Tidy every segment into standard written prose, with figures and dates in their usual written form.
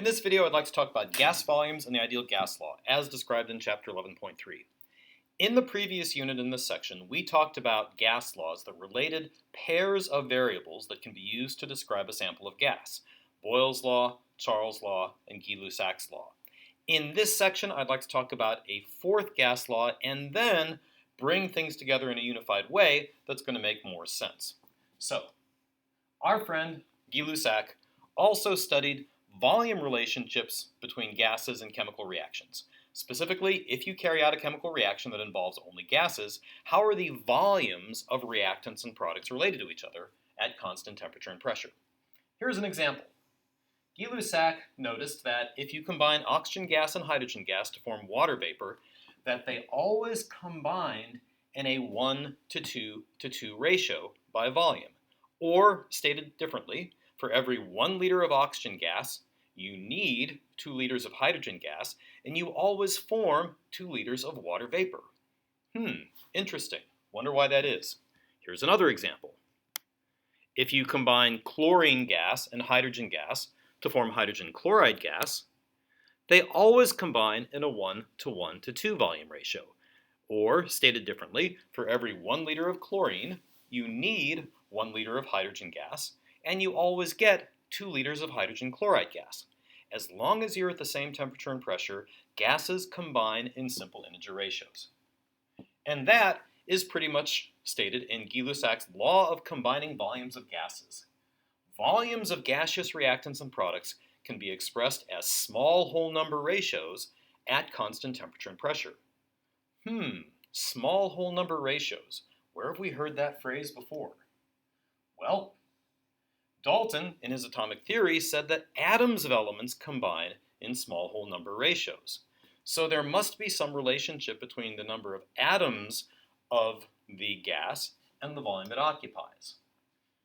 In this video, I'd like to talk about gas volumes and the ideal gas law, as described in Chapter 11.3. In the previous unit in this section, we talked about gas laws that related pairs of variables that can be used to describe a sample of gas: Boyle's law, Charles' law, and Gay-Lussac's law. In this section, I'd like to talk about a fourth gas law and then bring things together in a unified way that's going to make more sense. So, our friend Gay-Lussac also studied volume relationships between gases and chemical reactions. Specifically, if you carry out a chemical reaction that involves only gases, how are the volumes of reactants and products related to each other at constant temperature and pressure? Here's an example. Gay-Lussac noticed that if you combine oxygen gas and hydrogen gas to form water vapor, that they always combined in a 1:2:2 ratio by volume. Or, stated differently, for every 1 liter of oxygen gas, you need 2 liters of hydrogen gas, and you always form 2 liters of water vapor. Interesting. Wonder why that is. Here's another example. If you combine chlorine gas and hydrogen gas to form hydrogen chloride gas, they always combine in a 1:1:2 volume ratio. Or, stated differently, for every 1 liter of chlorine, you need 1 liter of hydrogen gas, and you always get 2 liters of hydrogen chloride gas. As long as you're at the same temperature and pressure, gases combine in simple integer ratios. And that is pretty much stated in Gay-Lussac's law of combining volumes of gases. Volumes of gaseous reactants and products can be expressed as small whole number ratios at constant temperature and pressure. Small whole number ratios. Where have we heard that phrase before? Well, Dalton, in his atomic theory, said that atoms of elements combine in small whole number ratios. So there must be some relationship between the number of atoms of the gas and the volume it occupies.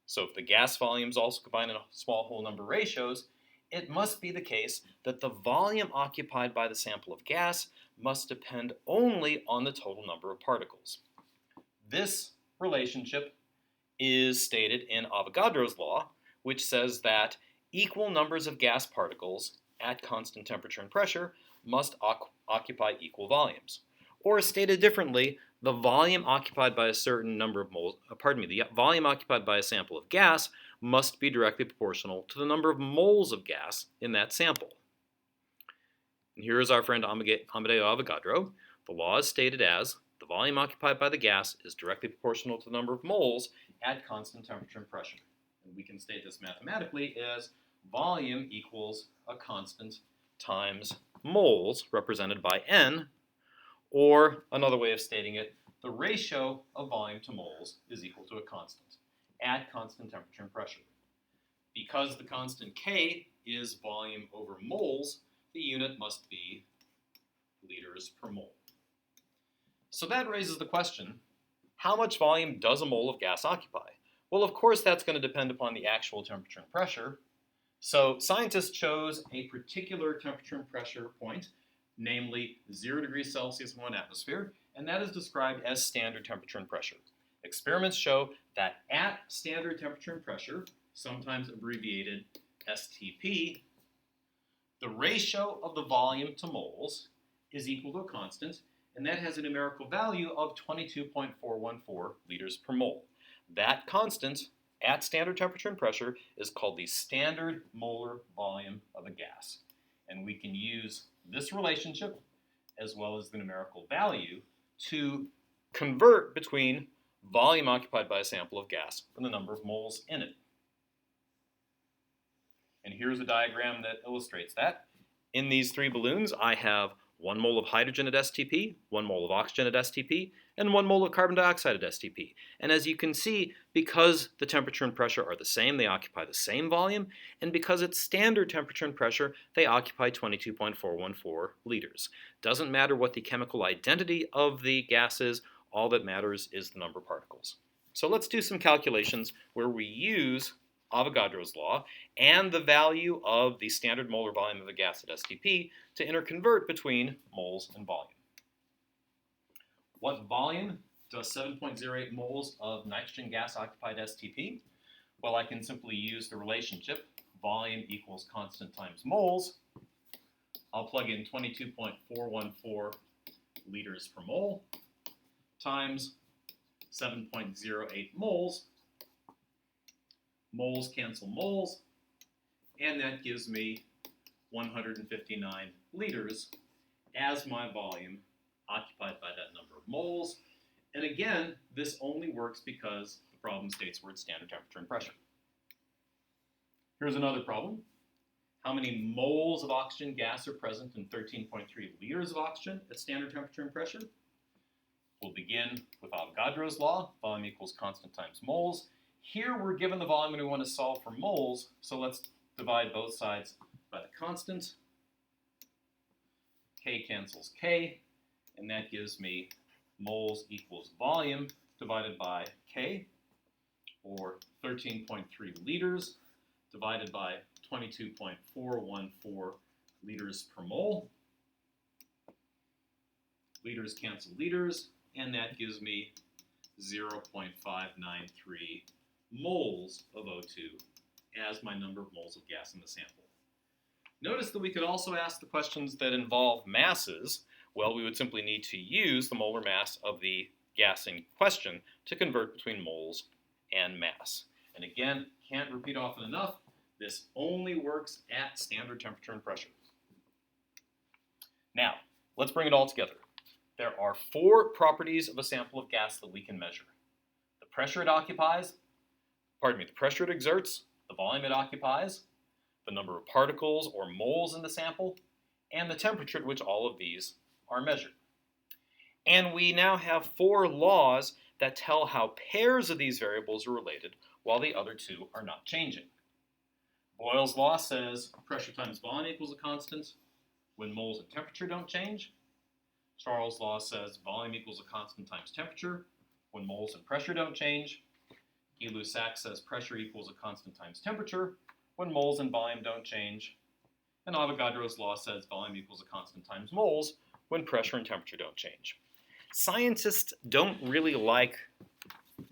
So if the gas volumes also combine in small whole number ratios, it must be the case that the volume occupied by the sample of gas must depend only on the total number of particles. This relationship is stated in Avogadro's law, which says that equal numbers of gas particles at constant temperature and pressure must occupy equal volumes. Or stated differently, the volume occupied by a certain number of moles, the volume occupied by a sample of gas must be directly proportional to the number of moles of gas in that sample. And here is our friend Amedeo Avogadro. The law is stated as the volume occupied by the gas is directly proportional to the number of moles at constant temperature and pressure. And we can state this mathematically as volume equals a constant times moles, represented by N, or another way of stating it, the ratio of volume to moles is equal to a constant at constant temperature and pressure. Because the constant K is volume over moles, the unit must be liters per mole. So that raises the question, how much volume does a mole of gas occupy? Well, of course, that's going to depend upon the actual temperature and pressure. So scientists chose a particular temperature and pressure point, namely 0 degrees Celsius in 1 atmosphere, and that is described as standard temperature and pressure. Experiments show that at standard temperature and pressure, sometimes abbreviated STP, the ratio of the volume to moles is equal to a constant, and that has a numerical value of 22.414 liters per mole. That constant at standard temperature and pressure is called the standard molar volume of a gas. And we can use this relationship, as well as the numerical value, to convert between volume occupied by a sample of gas and the number of moles in it. And here's a diagram that illustrates that. In these 3 balloons, I have 1 mole of hydrogen at STP, 1 mole of oxygen at STP, and 1 mole of carbon dioxide at STP. And as you can see, because the temperature and pressure are the same, they occupy the same volume, and because it's standard temperature and pressure, they occupy 22.414 liters. Doesn't matter what the chemical identity of the gas is, all that matters is the number of particles. So let's do some calculations where we use Avogadro's law and the value of the standard molar volume of a gas at STP to interconvert between moles and volume. What volume does 7.08 moles of nitrogen gas occupy at STP? Well, I can simply use the relationship volume equals constant times moles I'll plug in 22.414 liters per mole times 7.08 moles. Moles cancel moles, and that gives me 159 liters as my volume occupied by that number of moles. And again, this only works because the problem states we're at standard temperature and pressure. Here's another problem. How many moles of oxygen gas are present in 13.3 liters of oxygen at standard temperature and pressure? We'll begin with Avogadro's law, volume equals constant times moles. Here we're given the volume and we want to solve for moles, so let's divide both sides by the constant. K cancels K, and that gives me moles equals volume divided by K, or 13.3 liters divided by 22.414 liters per mole. Liters cancel liters, and that gives me 0.593 moles of O2 as my number of moles of gas in the sample. Notice that we could also ask the questions that involve masses. Well, we would simply need to use the molar mass of the gas in question to convert between moles and mass. And again, can't repeat often enough, this only works at standard temperature and pressure. Now, let's bring it all together. There are 4 properties of a sample of gas that we can measure. The pressure it occupies, the pressure it exerts, the volume it occupies, the number of particles or moles in the sample, and the temperature at which all of these are measured. And we now have 4 laws that tell how pairs of these variables are related while the other 2 are not changing. Boyle's law says pressure times volume equals a constant when moles and temperature don't change. Charles' law says volume equals a constant times temperature when moles and pressure don't change. Gay-Lussac says pressure equals a constant times temperature when moles and volume don't change. And Avogadro's law says volume equals a constant times moles when pressure and temperature don't change. Scientists don't really like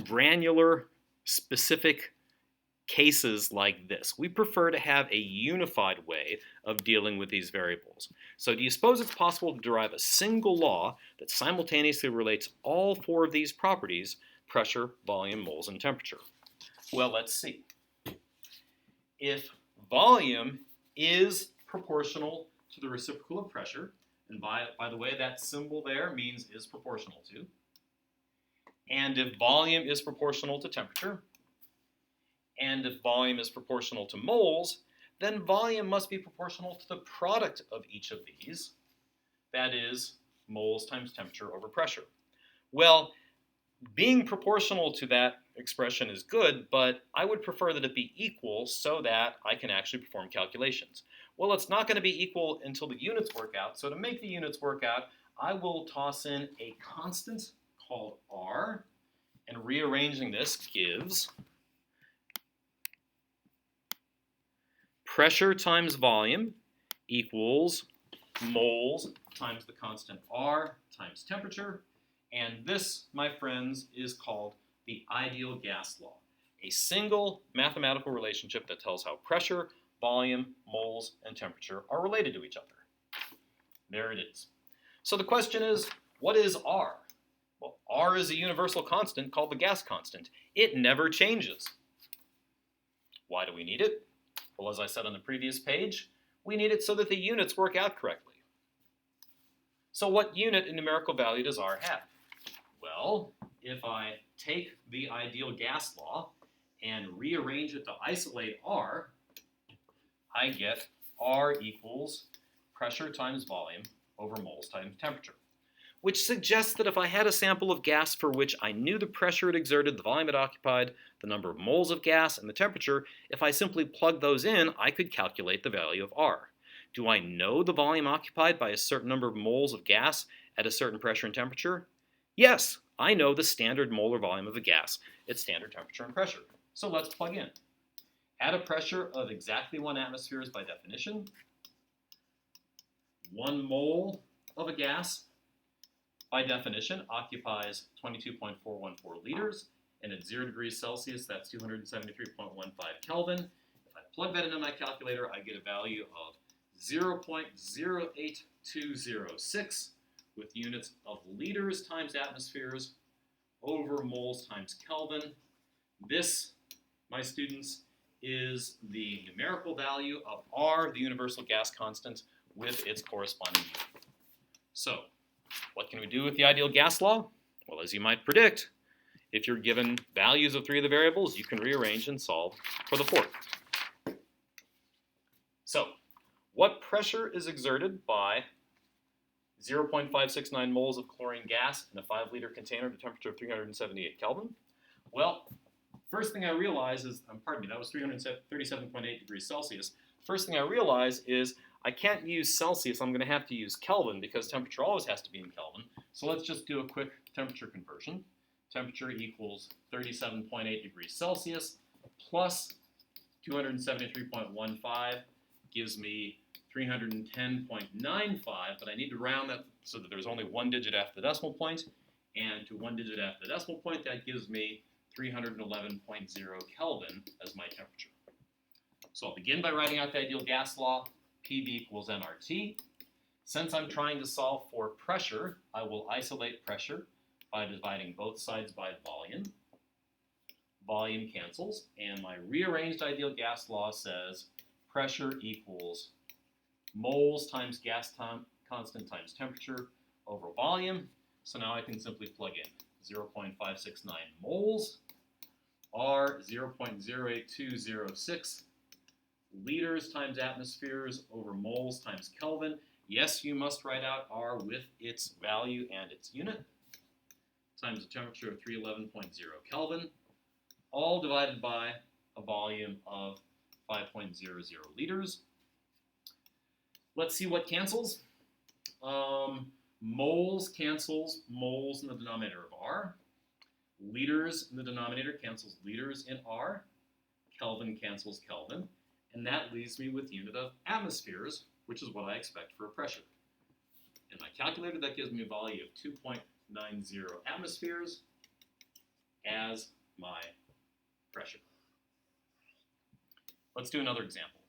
granular, specific cases like this. We prefer to have a unified way of dealing with these variables. So do you suppose it's possible to derive a single law that simultaneously relates all 4 of these properties, pressure, volume, moles, and temperature? Well, let's see. If volume is proportional to the reciprocal of pressure, and by the way, that symbol there means is proportional to, and if volume is proportional to temperature, and if volume is proportional to moles, then volume must be proportional to the product of each of these, that is, moles times temperature over pressure. Well, being proportional to that expression is good, but I would prefer that it be equal so that I can actually perform calculations. Well, it's not going to be equal until the units work out, so to make the units work out, I will toss in a constant called R, and rearranging this gives pressure times volume equals moles times the constant R times temperature. And this, my friends, is called the ideal gas law, a single mathematical relationship that tells how pressure, volume, moles, and temperature are related to each other. There it is. So the question is, what is R? Well, R is a universal constant called the gas constant. It never changes. Why do we need it? Well, as I said on the previous page, we need it so that the units work out correctly. So what unit in numerical value does R have? Well, if I take the ideal gas law and rearrange it to isolate R, I get R equals pressure times volume over moles times temperature, which suggests that if I had a sample of gas for which I knew the pressure it exerted, the volume it occupied, the number of moles of gas, and the temperature, if I simply plug those in, I could calculate the value of R. Do I know the volume occupied by a certain number of moles of gas at a certain pressure and temperature? Yes, I know the standard molar volume of a gas at standard temperature and pressure. So let's plug in. At a pressure of exactly 1 atmosphere is by definition 1 mole of a gas, by definition, occupies 22.414 liters, and at 0 degrees Celsius, that's 273.15 Kelvin. If I plug that into my calculator, I get a value of 0.08206 with units of liters times atmospheres over moles times Kelvin. This, my students, is the numerical value of R, the universal gas constant, with its corresponding unit. So, what can we do with the ideal gas law? Well, as you might predict, if you're given values of 3 of the variables, you can rearrange and solve for the 4th. So, what pressure is exerted by 0.569 moles of chlorine gas in a 5-liter container at a temperature of 378 Kelvin? Well, first thing I realize is, pardon me, that was 337.8 degrees Celsius. First thing I realize is I can't use Celsius, I'm going to have to use Kelvin because temperature always has to be in Kelvin. So let's just do a quick temperature conversion. Temperature equals 37.8 degrees Celsius plus 273.15 gives me 310.95, but I need to round that so that there's only 1 digit after the decimal point, and to 1 digit after the decimal point, that gives me 311.0 Kelvin as my temperature. So I'll begin by writing out the ideal gas law, PV equals nRT. Since I'm trying to solve for pressure, I will isolate pressure by dividing both sides by volume. Volume cancels, and my rearranged ideal gas law says pressure equals moles times gas constant times temperature over volume. So now I can simply plug in 0.569 moles are 0.08206 liters times atmospheres over moles times Kelvin. Yes, you must write out R with its value and its unit, times a temperature of 311.0 Kelvin, all divided by a volume of 5.00 liters. Let's see what cancels. Moles cancels moles in the denominator of R. Liters in the denominator cancels liters in R. Kelvin cancels Kelvin. And that leaves me with unit of atmospheres, which is what I expect for a pressure. In my calculator, that gives me a value of 2.90 atmospheres as my pressure. Let's do another example.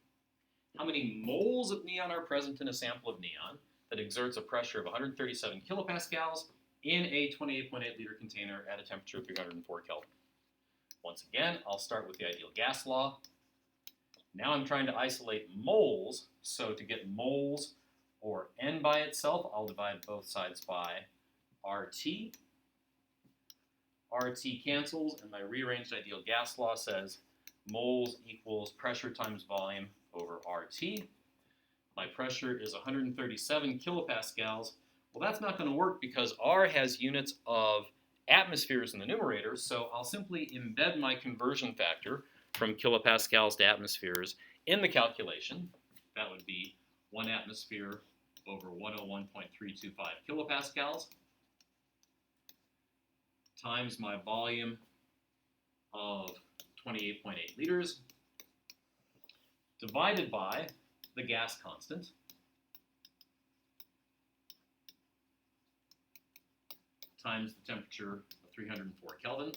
How many moles of neon are present in a sample of neon that exerts a pressure of 137 kilopascals in a 28.8 liter container at a temperature of 304 Kelvin? Once again, I'll start with the ideal gas law. Now I'm trying to isolate moles, so to get moles or N by itself, I'll divide both sides by RT. RT cancels, and my rearranged ideal gas law says moles equals pressure times volume over RT. My pressure is 137 kilopascals. Well, that's not going to work because R has units of atmospheres in the numerator, so I'll simply embed my conversion factor from kilopascals to atmospheres in the calculation. That would be 1 atmosphere over 101.325 kilopascals times my volume of 28.8 liters divided by the gas constant times the temperature of 304 Kelvin.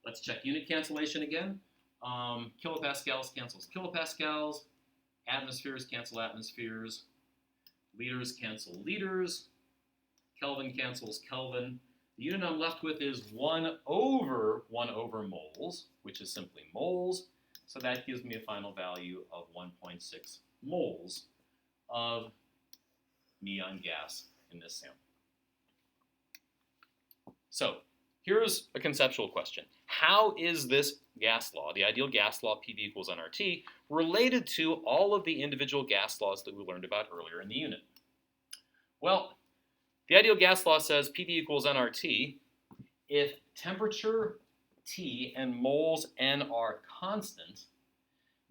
Let's check unit cancellation again. Kilopascals cancels kilopascals, atmospheres cancel atmospheres, liters cancel liters, Kelvin cancels Kelvin. The unit I'm left with is 1 over moles, which is simply moles. So that gives me a final value of 1.6 moles of neon gas in this sample. So here's a conceptual question. How is this gas law, the ideal gas law PV equals nRT, related to all of the individual gas laws that we learned about earlier in the unit? Well, the ideal gas law says PV equals nRT if temperature T and moles N are constant,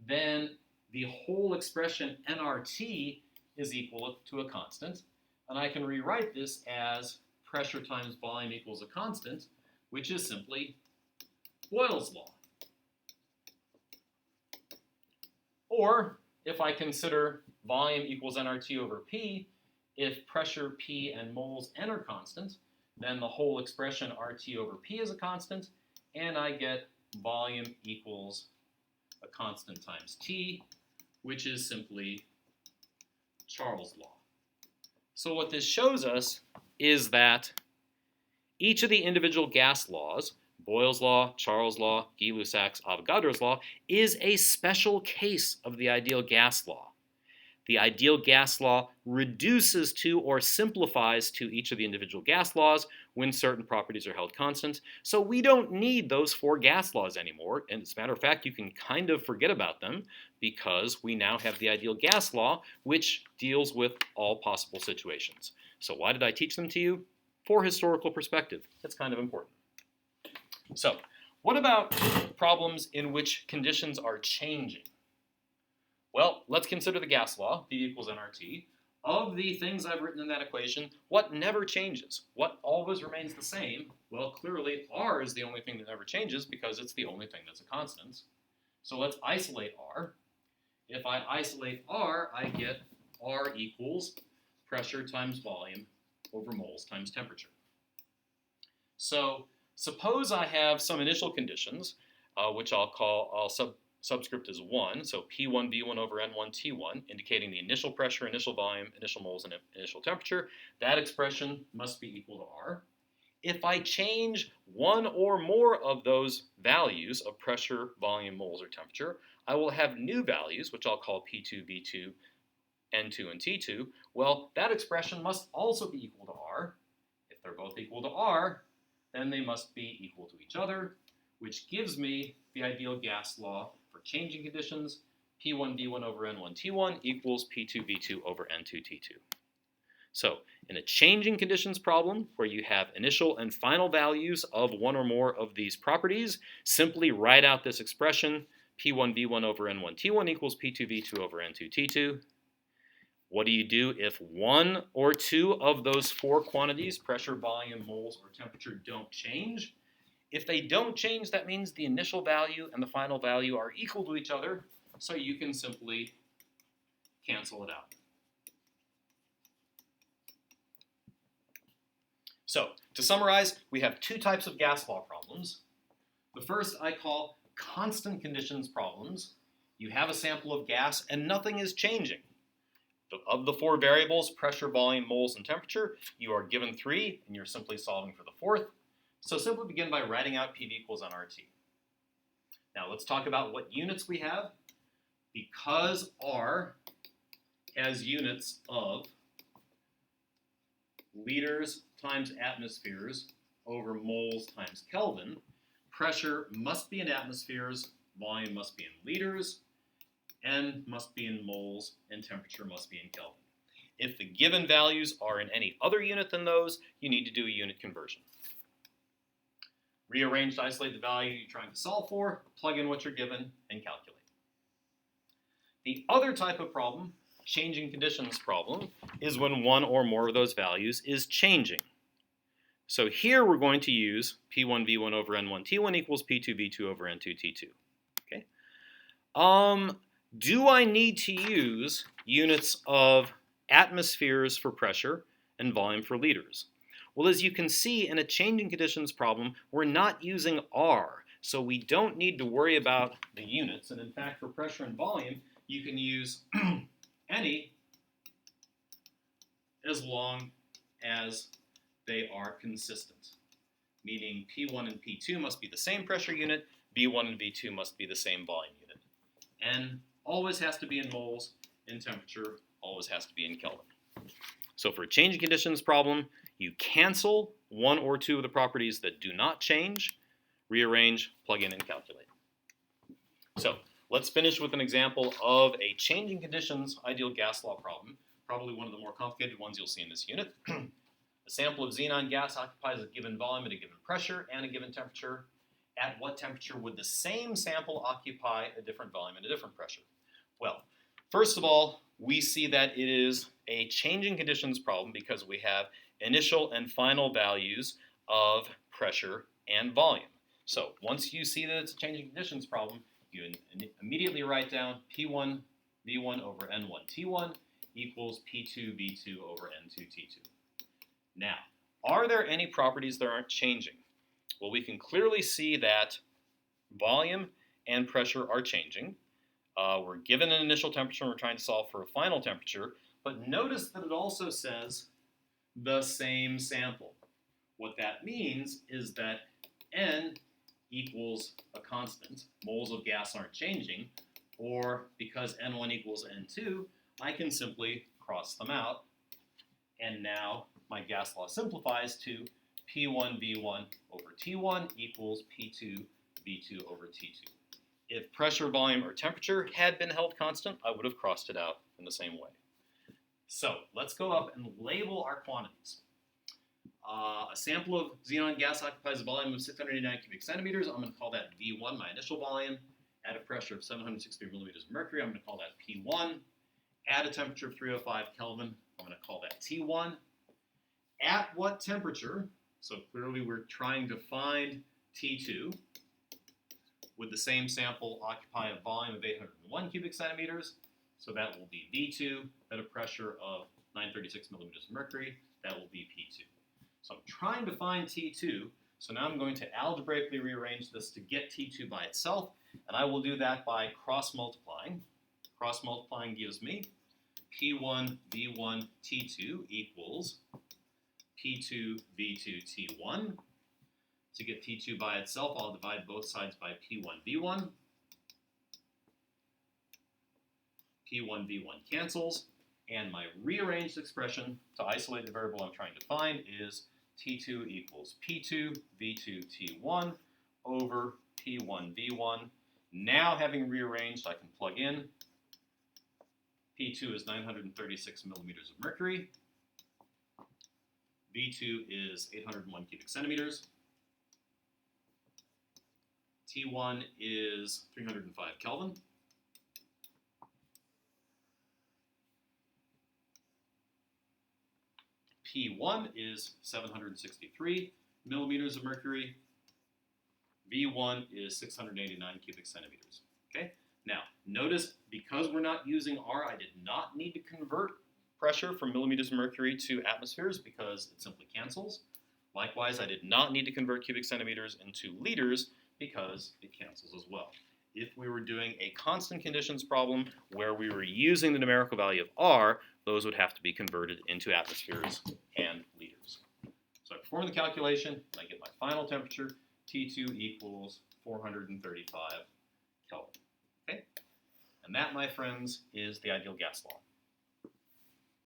then the whole expression nRT is equal to a constant, and I can rewrite this as pressure times volume equals a constant, which is simply Boyle's law. Or if I consider volume equals nRT over P, if pressure P and moles N are constant, then the whole expression RT over P is a constant, and I get volume equals a constant times T, which is simply Charles law. So what this shows us is that each of the individual gas laws, Boyle's law, Charles' law, Gay-Lussac's, Avogadro's law, is a special case of the ideal gas law. The ideal gas law reduces to or simplifies to each of the individual gas laws when certain properties are held constant. So we don't need those 4 gas laws anymore. And as a matter of fact, you can kind of forget about them because we now have the ideal gas law, which deals with all possible situations. So why did I teach them to you? For historical perspective. That's kind of important. So what about problems in which conditions are changing? Well, let's consider the gas law, P equals nRT. Of the things I've written in that equation, what never changes? What always remains the same? Well, clearly R is the only thing that never changes because it's the only thing that's a constant. So let's isolate R. If I isolate R, I get R equals pressure times volume over moles times temperature. So suppose I have some initial conditions, which I'll subscript as 1, so P1 V1 over N1 T1, indicating the initial pressure, initial volume, initial moles, and initial temperature. That expression must be equal to R. If I change one or more of those values of pressure, volume, moles, or temperature, I will have new values, which I'll call P2, V2, N2, and T2. Well, that expression must also be equal to R. If they're both equal to R, then they must be equal to each other, which gives me the ideal gas law for changing conditions. P1 V1 over N1 T1 equals P2 V2 over N2 T2. So in a changing conditions problem where you have initial and final values of one or more of these properties, simply write out this expression, P1 V1 over N1 T1 equals P2 V2 over N2 T2. What do you do if one or two of those 4 quantities, pressure, volume, moles, or temperature, don't change? If they don't change, that means the initial value and the final value are equal to each other, so you can simply cancel it out. So, to summarize, we have 2 types of gas law problems. The first I call constant conditions problems. You have a sample of gas and nothing is changing. Of the 4 variables, pressure, volume, moles, and temperature, you are given 3 and you're simply solving for the 4th. So simply begin by writing out PV equals nRT. Now let's talk about what units we have. Because R has units of liters times atmospheres over moles times Kelvin, pressure must be in atmospheres, volume must be in liters, N must be in moles, and temperature must be in Kelvin. If the given values are in any other unit than those, you need to do a unit conversion. Rearrange to isolate the value you're trying to solve for, plug in what you're given, and calculate. The other type of problem, changing conditions problem, is when one or more of those values is changing. So here we're going to use P1 V1 over N1 T1 equals P2 V2 over N2 T2. Okay. Do I need to use units of atmospheres for pressure and volume for liters? Well, as you can see in a changing conditions problem, we're not using R, so we don't need to worry about the units. And in fact, for pressure and volume, you can use any as long as they are consistent, meaning P1 and P2 must be the same pressure unit, V1 and V2 must be the same volume unit. N always has to be in moles, and temperature always has to be in Kelvin. So for a changing conditions problem, you cancel one or two of the properties that do not change, rearrange, plug in, and calculate. So let's finish with an example of a changing conditions ideal gas law problem, probably one of the more complicated ones you'll see in this unit. A sample of xenon gas occupies a given volume at a given pressure and a given temperature. At what temperature would the same sample occupy a different volume and a different pressure? Well, first of all, we see that it is a changing conditions problem because we have initial and final values of pressure and volume. So once you see that it's a changing conditions problem, you immediately write down P1 V1 over N1 T1 equals P2 V2 over N2 T2. Now, are there any properties that aren't changing? Well, we can clearly see that volume and pressure are changing. We're given an initial temperature and we're trying to solve for a final temperature, but notice that it also says the same sample. What that means is that N equals a constant. Moles of gas aren't changing, or because N1 equals N2, I can simply cross them out, and now my gas law simplifies to P1V1 over T1 equals P2V2 over T2. If pressure, volume, or temperature had been held constant, I would have crossed it out in the same way. So let's go up and label our quantities. A sample of xenon gas occupies a volume of 689 cubic centimeters. I'm going to call that V1, my initial volume. At a pressure of 763 millimeters of mercury, I'm going to call that P1. At a temperature of 305 Kelvin, I'm going to call that T1. At what temperature? So clearly we're trying to find T2. Would the same sample occupy a volume of 801 cubic centimeters? So that will be V2. At a pressure of 936 millimeters of mercury, that will be P2. So I'm trying to find T2, so now I'm going to algebraically rearrange this to get T2 by itself, and I will do that by cross-multiplying. Cross-multiplying gives me P1 V1 T2 equals P2 V2 T1. To get T2 by itself, I'll divide both sides by P1 V1. P1 V1 cancels, and my rearranged expression to isolate the variable I'm trying to find is T2 equals P2 V2 T1 over P1 V1. Now having rearranged, I can plug in. P2 is 936 millimeters of mercury. V2 is 801 cubic centimeters. T1 is 305 Kelvin. P1 is 763 millimeters of mercury. V1 is 689 cubic centimeters. Okay? Now, notice because we're not using R, I did not need to convert pressure from millimeters of mercury to atmospheres because it simply cancels. Likewise, I did not need to convert cubic centimeters into liters because it cancels as well. If we were doing a constant conditions problem where we were using the numerical value of R, those would have to be converted into atmospheres and liters. So I perform the calculation, and I get my final temperature, T2 equals 435 Kelvin. Okay? And that, my friends, is the ideal gas law.